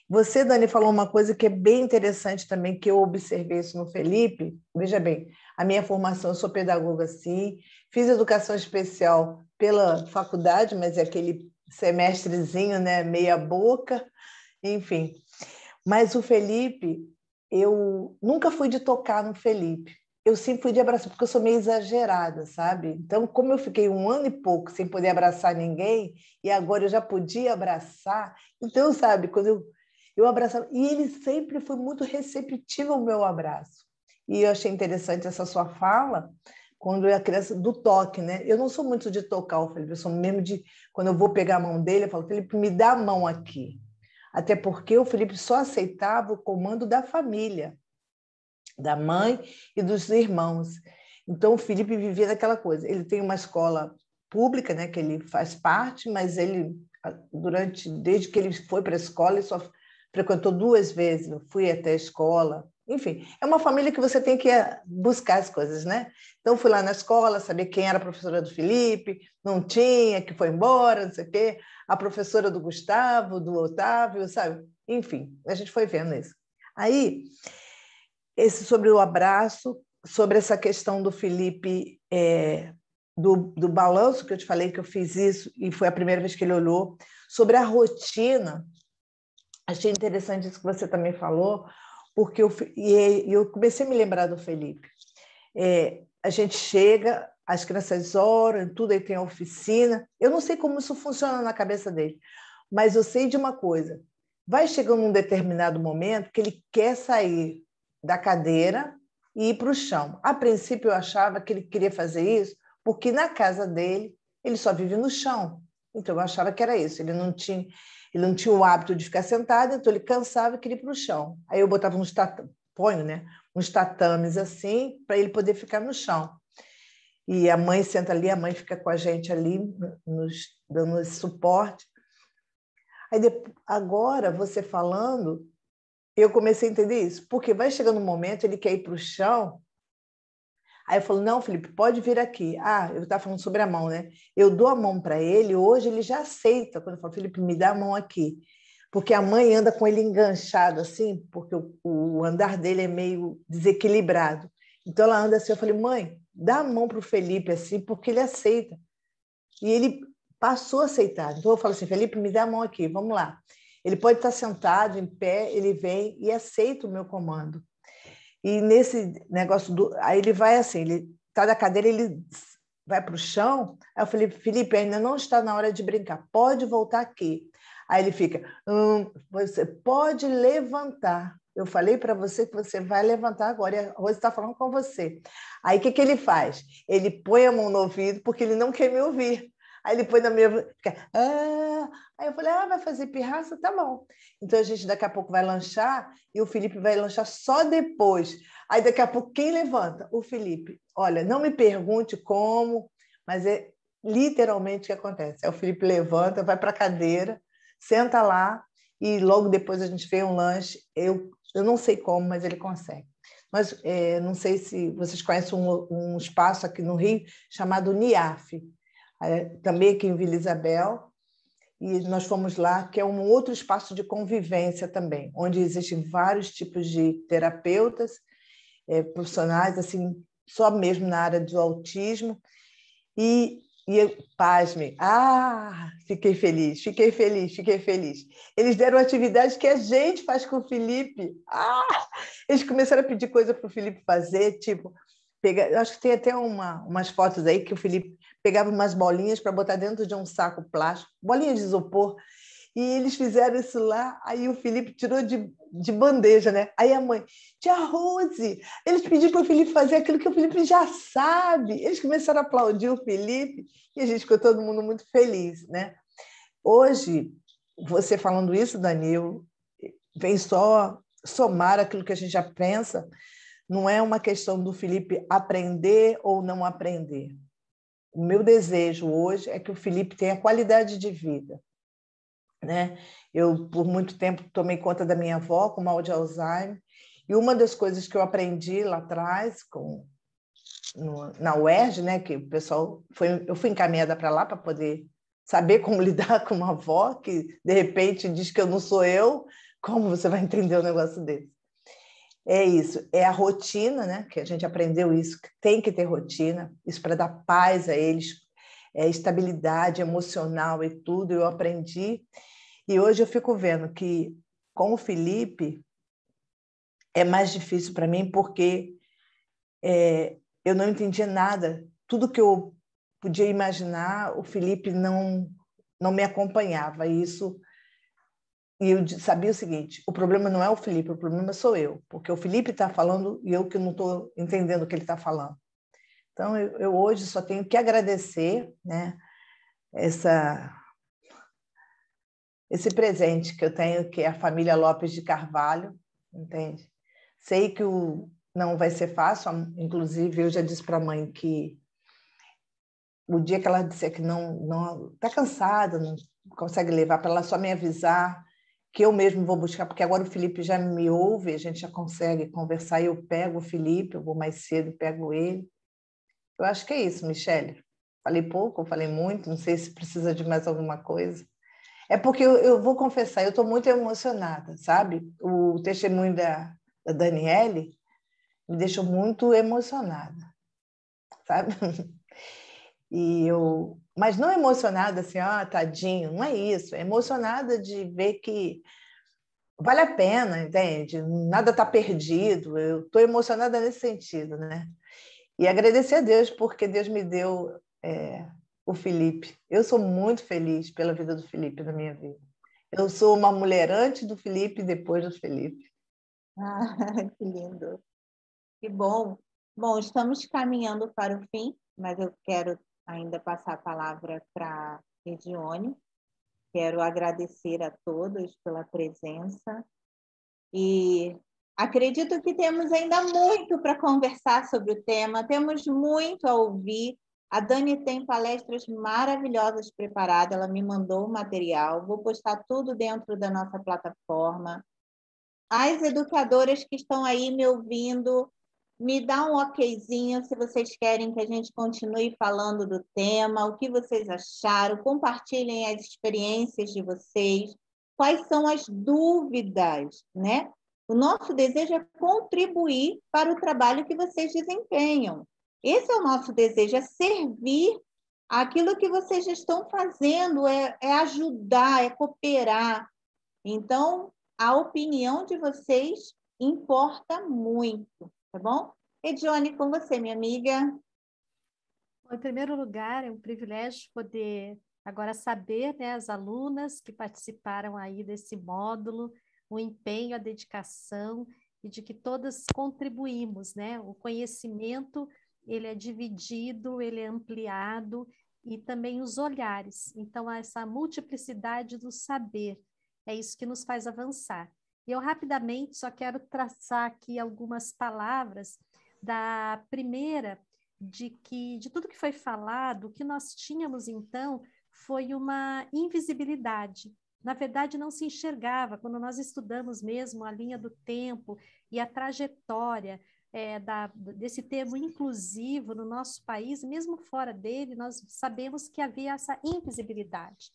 Você, Dani, falou uma coisa que é bem interessante também, que eu observei isso no Felipe. Veja bem, a minha formação, eu sou pedagoga, sim, fiz educação especial pela faculdade, mas é aquele semestrezinho, né, meia boca, enfim. Mas o Felipe, eu nunca fui de tocar no Felipe. Eu sempre fui de abraçar, porque eu sou meio exagerada, sabe? Então, como eu fiquei 1 ano e pouco sem poder abraçar ninguém, e agora eu já podia abraçar, então, sabe, quando eu abraçava... E ele sempre foi muito receptivo ao meu abraço. E eu achei interessante essa sua fala, quando eu a criança do toque, né? Eu não sou muito de tocar o Felipe, eu sou mesmo de... Quando eu vou pegar a mão dele, eu falo, Felipe, me dá a mão aqui. Até porque o Felipe só aceitava o comando da família, da mãe e dos irmãos. Então, o Felipe vivia daquela coisa. Ele tem uma escola pública, né, que ele faz parte, mas ele, desde que ele foi para a escola, ele só frequentou 2 vezes. Eu fui até a escola. Enfim, é uma família que você tem que buscar as coisas, né? Então, fui lá na escola, saber quem era a professora do Felipe, não tinha, que foi embora, não sei o quê. A professora do Gustavo, do Otávio, sabe? Enfim, a gente foi vendo isso. Aí, esse sobre o abraço, sobre essa questão do Felipe, do balanço, que eu te falei que eu fiz isso, e foi a primeira vez que ele olhou, sobre a rotina, achei interessante isso que você também falou, porque eu comecei a me lembrar do Felipe. A gente chega, as crianças oram, tudo, aí tem a oficina. Eu não sei como isso funciona na cabeça dele, mas eu sei de uma coisa. Vai chegando um determinado momento que ele quer sair da cadeira e ir para o chão. A princípio, eu achava que ele queria fazer isso porque na casa dele ele só vive no chão. Então, eu achava que era isso. Ele não tinha o hábito de ficar sentado, então ele cansava e queria ir para o chão. Aí eu botava uns tatames assim, para ele poder ficar no chão. E a mãe senta ali, a mãe fica com a gente ali, dando esse suporte. Aí, agora, você falando, eu comecei a entender isso, porque vai chegando um momento, ele quer ir para o chão, aí eu falo, não, Felipe, pode vir aqui. Eu estava falando sobre a mão, né? Eu dou a mão para ele, hoje ele já aceita, quando eu falo, Felipe, me dá a mão aqui. Porque a mãe anda com ele enganchado, assim, porque o andar dele é meio desequilibrado. Então, ela anda assim, eu falei, mãe, dá a mão para o Felipe, assim, porque ele aceita. E ele passou a aceitar. Então, eu falo assim, Felipe, me dá a mão aqui, vamos lá. Ele pode estar sentado, em pé, ele vem e aceita o meu comando. E nesse negócio, aí ele vai assim, ele está da cadeira, ele vai para o chão. Aí eu falei, Felipe, ainda não está na hora de brincar, pode voltar aqui. Aí ele fica, você pode levantar. Eu falei para você que você vai levantar agora, e a Rose está falando com você. Aí o que ele faz? Ele põe a mão no ouvido, porque ele não quer me ouvir. Aí ele põe na minha... Fica, Aí eu falei, vai fazer pirraça? Tá bom. Então a gente daqui a pouco vai lanchar, e o Felipe vai lanchar só depois. Aí daqui a pouco quem levanta? O Felipe. Olha, não me pergunte como, mas é literalmente o que acontece. Aí o Felipe levanta, vai para a cadeira, senta lá, e logo depois a gente vê um lanche. Eu não sei como, mas ele consegue. Mas não sei se vocês conhecem um espaço aqui no Rio chamado NIAF, também aqui em Vila Isabel, e nós fomos lá, que é um outro espaço de convivência também, onde existem vários tipos de terapeutas, profissionais, assim, só mesmo na área do autismo, e pasme, fiquei feliz. Eles deram atividades que a gente faz com o Felipe. Eles começaram a pedir coisa para o Felipe fazer, tipo, acho que tem até umas fotos aí que o Felipe pegava umas bolinhas para botar dentro de um saco plástico, bolinhas de isopor, e eles fizeram isso lá, aí o Felipe tirou de bandeja, né? Aí a mãe, tia Rose, eles pediram para o Felipe fazer aquilo que o Felipe já sabe. Eles começaram a aplaudir o Felipe e a gente ficou todo mundo muito feliz, né? Hoje, você falando isso, Danilo, vem só somar aquilo que a gente já pensa, não é uma questão do Felipe aprender ou não aprender. O meu desejo hoje é que o Felipe tenha qualidade de vida, né? Eu, por muito tempo, tomei conta da minha avó com mal de Alzheimer, e uma das coisas que eu aprendi lá atrás, na UERJ, né, que o pessoal eu fui encaminhada para lá para poder saber como lidar com uma avó que, de repente, diz que eu não sou eu, como você vai entender um negócio desse? É isso, é a rotina, né? Que a gente aprendeu isso, que tem que ter rotina, isso para dar paz a eles, estabilidade emocional e tudo, eu aprendi. E hoje eu fico vendo que com o Felipe é mais difícil para mim, porque eu não entendia nada. Tudo que eu podia imaginar, o Felipe não me acompanhava. E eu sabia o seguinte, o problema não é o Felipe, o problema sou eu, porque o Felipe está falando e eu que não estou entendendo o que ele está falando. Então, eu hoje só tenho que agradecer, né, esse presente que eu tenho, que é a família Lopes de Carvalho, entende? Sei que não vai ser fácil, inclusive eu já disse para a mãe que o dia que ela disser que não está cansada, não consegue levar, para ela só me avisar, que eu mesmo vou buscar, porque agora o Felipe já me ouve, a gente já consegue conversar, e eu pego o Felipe, eu vou mais cedo, pego ele. Eu acho que é isso, Michele. Falei pouco, falei muito, não sei se precisa de mais alguma coisa. É porque eu vou confessar, eu estou muito emocionada, sabe? O testemunho da Daniele me deixou muito emocionada, sabe? Mas não emocionada assim, tadinho, não é isso. É emocionada de ver que vale a pena, entende? Nada está perdido. Eu estou emocionada nesse sentido, né? E agradecer a Deus, porque Deus me deu o Felipe. Eu sou muito feliz pela vida do Felipe na minha vida. Eu sou uma mulher antes do Felipe e depois do Felipe. Que lindo. Que bom. Bom, estamos caminhando para o fim, mas eu quero ainda passar a palavra para a Edione. Quero agradecer a todos pela presença e acredito que temos ainda muito para conversar sobre o tema, temos muito a ouvir. A Dani tem palestras maravilhosas preparadas, ela me mandou o material, vou postar tudo dentro da nossa plataforma. As educadoras que estão aí me ouvindo, me dá um okzinho se vocês querem que a gente continue falando do tema, o que vocês acharam, compartilhem as experiências de vocês, quais são as dúvidas, né? O nosso desejo é contribuir para o trabalho que vocês desempenham. Esse é o nosso desejo, é servir aquilo que vocês estão fazendo, é ajudar, é cooperar. Então, a opinião de vocês importa muito, tá bom? Edione, com você, minha amiga. Bom, em primeiro lugar, é um privilégio poder agora saber, né, as alunas que participaram aí desse módulo, o empenho, a dedicação e de que todas contribuímos, né? O conhecimento, ele é dividido, ele é ampliado e também os olhares. Então, essa multiplicidade do saber, é isso que nos faz avançar. E eu rapidamente só quero traçar aqui algumas palavras da primeira, de tudo que foi falado, o que nós tínhamos então foi uma invisibilidade. Na verdade, não se enxergava. Quando nós estudamos mesmo a linha do tempo e a trajetória desse termo inclusivo no nosso país, mesmo fora dele, nós sabemos que havia essa invisibilidade.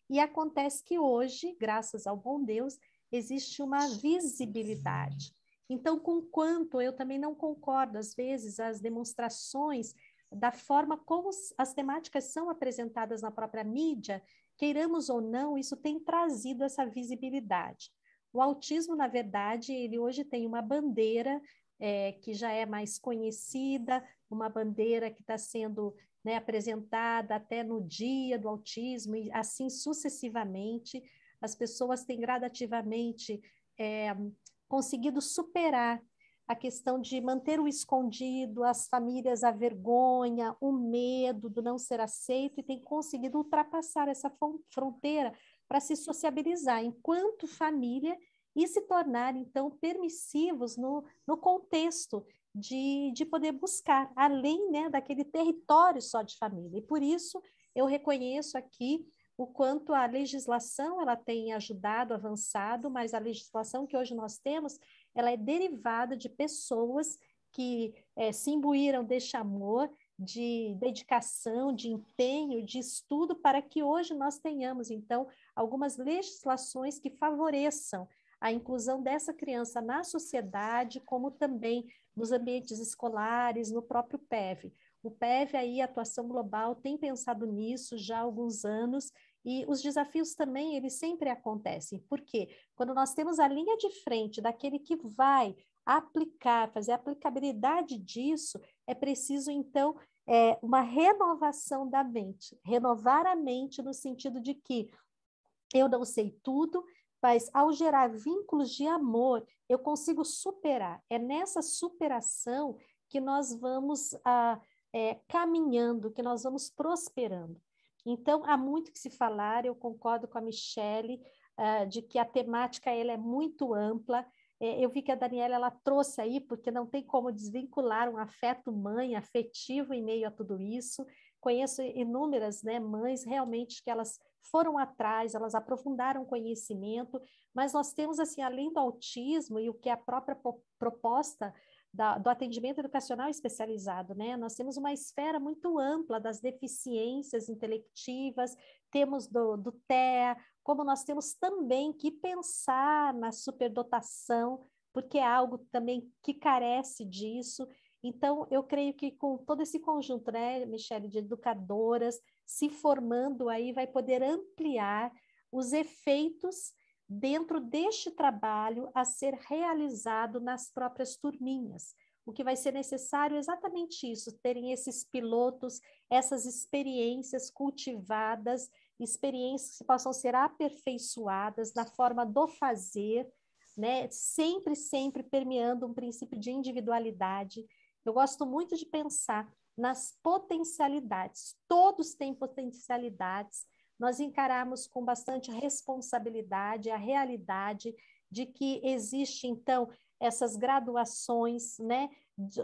E acontece que hoje, graças ao bom Deus, existe uma visibilidade. Então, conquanto eu também não concordo, às vezes, as demonstrações da forma como as temáticas são apresentadas na própria mídia, queiramos ou não, isso tem trazido essa visibilidade. O autismo, na verdade, ele hoje tem uma bandeira que já é mais conhecida, uma bandeira que está sendo, né, apresentada até no dia do autismo e assim sucessivamente. As pessoas têm gradativamente conseguido superar a questão de manter o escondido, as famílias a vergonha, o medo do não ser aceito, e tem conseguido ultrapassar essa fronteira para se sociabilizar enquanto família e se tornar, então, permissivos no contexto de poder buscar, além, né, daquele território só de família. E por isso eu reconheço aqui o quanto a legislação ela tem ajudado, avançado, mas a legislação que hoje nós temos, ela é derivada de pessoas que se imbuíram deste amor, de dedicação, de empenho, de estudo, para que hoje nós tenhamos, então, algumas legislações que favoreçam a inclusão dessa criança na sociedade, como também nos ambientes escolares, no próprio PEV. O PEV, aí, a Atuação Global, tem pensado nisso já há alguns anos, e os desafios também, eles sempre acontecem. Por quê? Quando nós temos a linha de frente daquele que vai aplicar, fazer a aplicabilidade disso, é preciso, então, uma renovação da mente. Renovar a mente no sentido de que eu não sei tudo, mas ao gerar vínculos de amor, eu consigo superar. É nessa superação que nós vamos caminhando, que nós vamos prosperando. Então, há muito que se falar, eu concordo com a Michele, de que a temática ela é muito ampla. Eu vi que a Daniela ela trouxe aí, porque não tem como desvincular um afeto mãe, afetivo em meio a tudo isso. Conheço inúmeras, né, mães realmente que elas foram atrás, elas aprofundaram conhecimento, mas nós temos, assim, além do autismo e o que é a própria proposta do atendimento educacional especializado, né? Nós temos uma esfera muito ampla das deficiências intelectivas, temos do TEA, como nós temos também que pensar na superdotação, porque é algo também que carece disso. Então, eu creio que com todo esse conjunto, né, Michele, de educadoras se formando aí, vai poder ampliar os efeitos dentro deste trabalho a ser realizado nas próprias turminhas. O que vai ser necessário é exatamente isso, terem esses pilotos, essas experiências cultivadas, experiências que possam ser aperfeiçoadas na forma do fazer, né? Sempre, sempre permeando um princípio de individualidade. Eu gosto muito de pensar nas potencialidades. Todos têm potencialidades. Nós encaramos com bastante responsabilidade a realidade de que existe, então, essas graduações, né,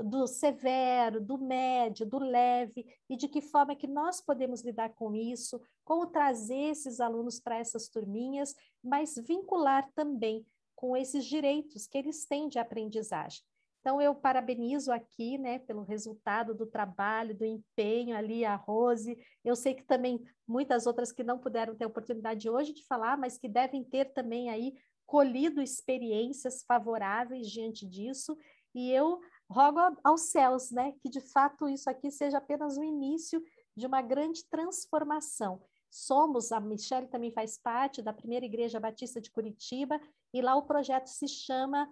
do severo, do médio, do leve, e de que forma que nós podemos lidar com isso, como trazer esses alunos para essas turminhas, mas vincular também com esses direitos que eles têm de aprendizagem. Então, eu parabenizo aqui, né, pelo resultado do trabalho, do empenho ali, a Rose. Eu sei que também muitas outras que não puderam ter a oportunidade hoje de falar, mas que devem ter também aí colhido experiências favoráveis diante disso. E eu rogo aos céus, né, que de fato isso aqui seja apenas o início de uma grande transformação. A Michele também faz parte da Primeira Igreja Batista de Curitiba, e lá o projeto se chama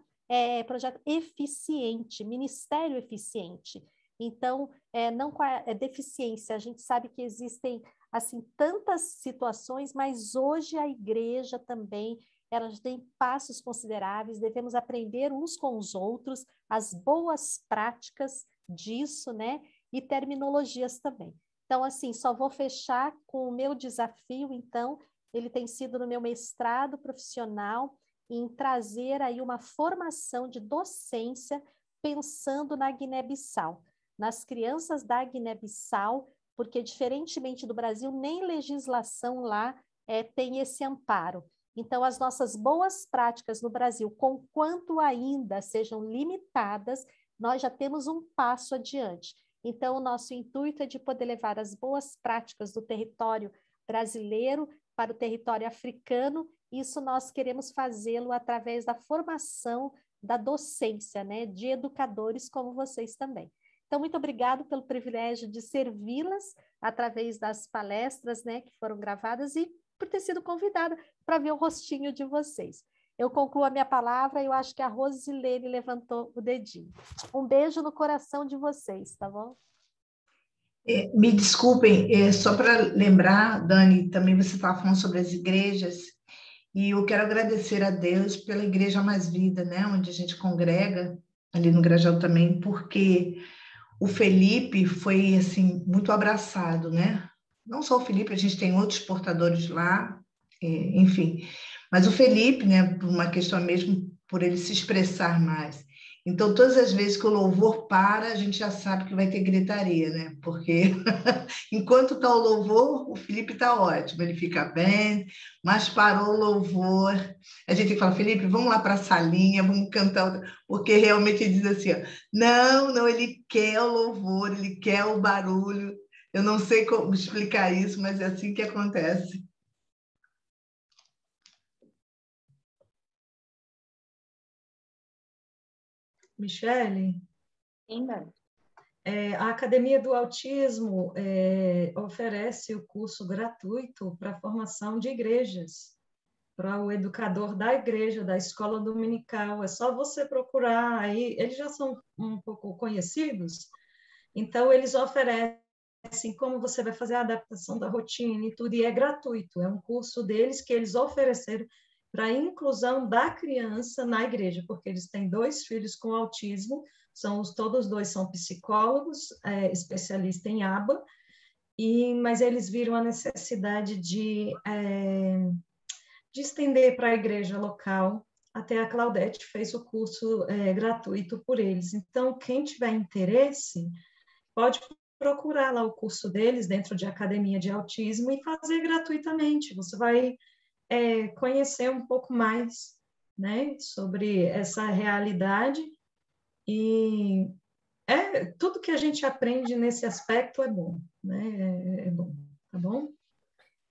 Projeto Eficiente, Ministério Eficiente. Então, não com a deficiência, a gente sabe que existem assim tantas situações, mas hoje a igreja também, ela tem passos consideráveis, devemos aprender uns com os outros, as boas práticas disso, né? E terminologias também. Então, assim, só vou fechar com o meu desafio, então, ele tem sido no meu mestrado profissional, em trazer aí uma formação de docência pensando na Guiné-Bissau, nas crianças da Guiné-Bissau, porque, diferentemente do Brasil, nem legislação lá tem esse amparo. Então, as nossas boas práticas no Brasil, conquanto ainda sejam limitadas, nós já temos um passo adiante. Então, o nosso intuito é de poder levar as boas práticas do território brasileiro para o território africano. Isso nós queremos fazê-lo através da formação da docência, né, de educadores como vocês também. Então, muito obrigado pelo privilégio de servi-las através das palestras, né, que foram gravadas, e por ter sido convidada para ver o rostinho de vocês. Eu concluo a minha palavra e eu acho que a Rosilene levantou o dedinho. Um beijo no coração de vocês, tá bom? Me desculpem, só para lembrar, Dani, também você estava falando sobre as igrejas, e eu quero agradecer a Deus pela Igreja Mais Vida, né, onde a gente congrega, ali no Grajaú também, porque o Felipe foi, assim, muito abraçado, né? Não só o Felipe, a gente tem outros portadores lá, enfim. Mas o Felipe, né, por uma questão mesmo, por ele se expressar mais. Então, todas as vezes que o louvor para, a gente já sabe que vai ter gritaria, né? Porque enquanto está o louvor, o Felipe está ótimo, ele fica bem, mas parou o louvor, a gente tem que falar, Felipe, vamos lá para a salinha, vamos cantar, porque realmente ele diz assim, ó, não, ele quer o louvor, ele quer o barulho. Eu não sei como explicar isso, mas é assim que acontece. Michele? Ainda. A Academia do Autismo oferece o curso gratuito para a formação de igrejas, para o educador da igreja, da escola dominical. É só você procurar aí, eles já são um pouco conhecidos, então eles oferecem como você vai fazer a adaptação da rotina e tudo, e é gratuito, é um curso deles que eles ofereceram para a inclusão da criança na igreja, porque eles têm 2 filhos com autismo, todos 2 são psicólogos, especialistas em ABA, mas eles viram a necessidade de estender para a igreja local. Até a Claudete fez o curso gratuito por eles. Então, quem tiver interesse, pode procurar lá o curso deles dentro de Academia de Autismo e fazer gratuitamente. Você vai conhecer um pouco mais, né, sobre essa realidade, e tudo que a gente aprende nesse aspecto é bom, né? É bom, tá bom?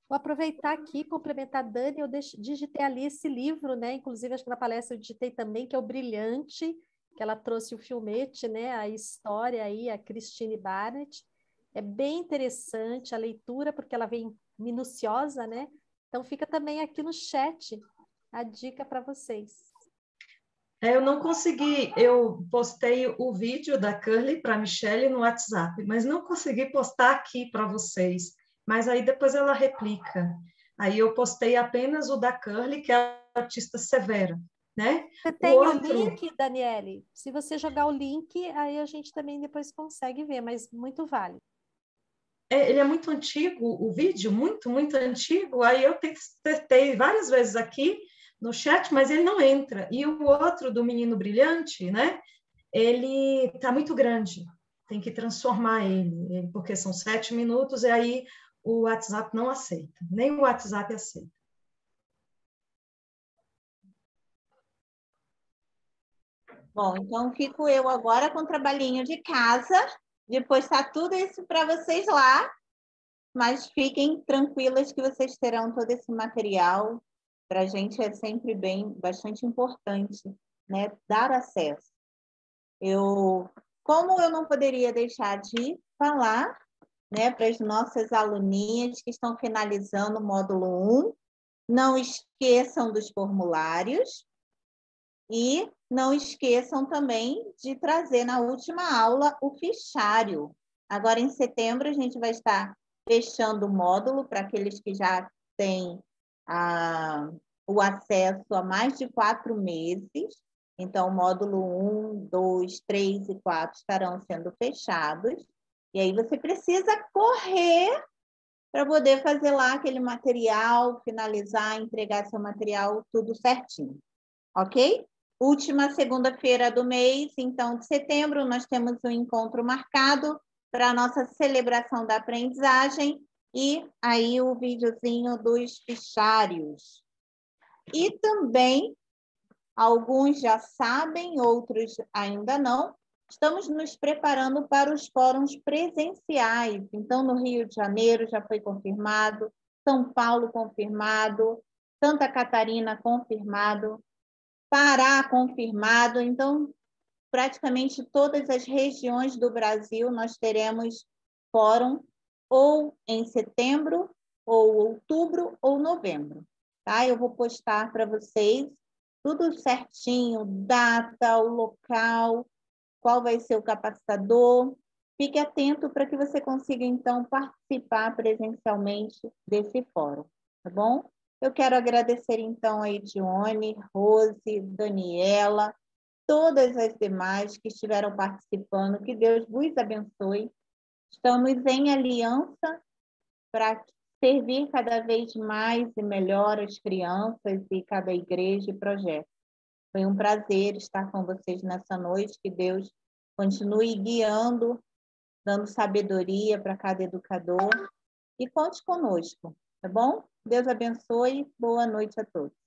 Vou aproveitar aqui, complementar a Dani, eu digitei ali esse livro, né? Inclusive, acho que na palestra eu digitei também, que é o Brilhante, que ela trouxe o filmete, né? A história aí, a Christine Barnett. É bem interessante a leitura, porque ela vem minuciosa, né? Então, fica também aqui no chat a dica para vocês. Eu não consegui, eu postei o vídeo da Curly para a Michele no WhatsApp, mas não consegui postar aqui para vocês. Mas aí depois ela replica. Aí eu postei apenas o da Curly, que é a artista severa. né? Você tem o outro... link, Daniele? Se você jogar o link, aí a gente também depois consegue ver, mas muito vale. Ele é muito antigo, o vídeo, muito, muito antigo, aí eu testei várias vezes aqui no chat, mas ele não entra. E o outro do Menino Brilhante, né? Ele está muito grande, tem que transformar ele, porque são 7 minutos, e aí o WhatsApp não aceita, nem o WhatsApp aceita. Bom, então fico eu agora com o trabalhinho de casa, depois está tudo isso para vocês lá, mas fiquem tranquilas que vocês terão todo esse material. Para a gente é sempre bastante importante, né, dar acesso. Como eu não poderia deixar de falar, né, para as nossas aluninhas que estão finalizando o módulo 1, não esqueçam dos formulários e não esqueçam também de trazer na última aula o fichário. Agora, em setembro, a gente vai estar fechando o módulo para aqueles que já têm o acesso a mais de 4 meses. Então, o módulo 1, 2, 3 e 4 estarão sendo fechados. E aí você precisa correr para poder fazer lá aquele material, finalizar, entregar seu material, tudo certinho. Ok? Última segunda-feira do mês, então, de setembro, nós temos um encontro marcado para a nossa celebração da aprendizagem e aí o videozinho dos fichários. E também, alguns já sabem, outros ainda não, estamos nos preparando para os fóruns presenciais. Então, no Rio de Janeiro já foi confirmado, São Paulo confirmado, Santa Catarina confirmado, Pará confirmado. Então, praticamente todas as regiões do Brasil nós teremos fórum ou em setembro, ou outubro, ou novembro. Tá? Eu vou postar para vocês tudo certinho, data, o local, qual vai ser o capacitador. Fique atento para que você consiga, então, participar presencialmente desse fórum, tá bom? Eu quero agradecer, então, a Edione, Rose, Daniela, todas as demais que estiveram participando. Que Deus vos abençoe. Estamos em aliança para servir cada vez mais e melhor as crianças e cada igreja e projeto. Foi um prazer estar com vocês nessa noite. Que Deus continue guiando, dando sabedoria para cada educador. E conte conosco, tá bom? Deus abençoe. Boa noite a todos.